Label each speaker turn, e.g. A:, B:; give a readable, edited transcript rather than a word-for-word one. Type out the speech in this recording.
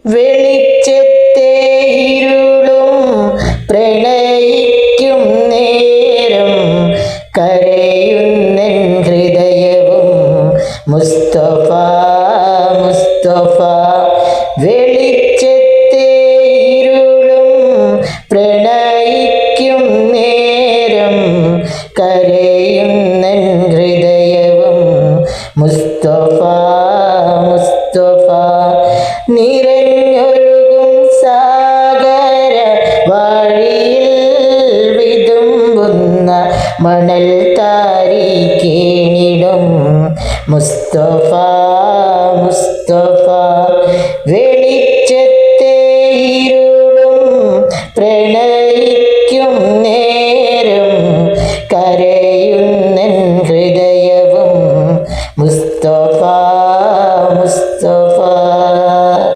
A: വെളിച്ചത്തെ ഇരുളും പ്രണയിക്കും നേരം കരയുന്നെൻ ഹൃദയവും മുസ്തഫ മുസ്തഫ. വെളിച്ചത്തെ ഇരുളും പ്രണയിക്കും നേരം കരയുന്നെൻ ഹൃദയവും മുസ്തഫ മുസ്തഫ. നിറഞ്ഞൊഴുകും സാഗര വഴിയിൽ വിതുമ്പുന്ന മണൽ താരി കേണിടും മുസ്തഫ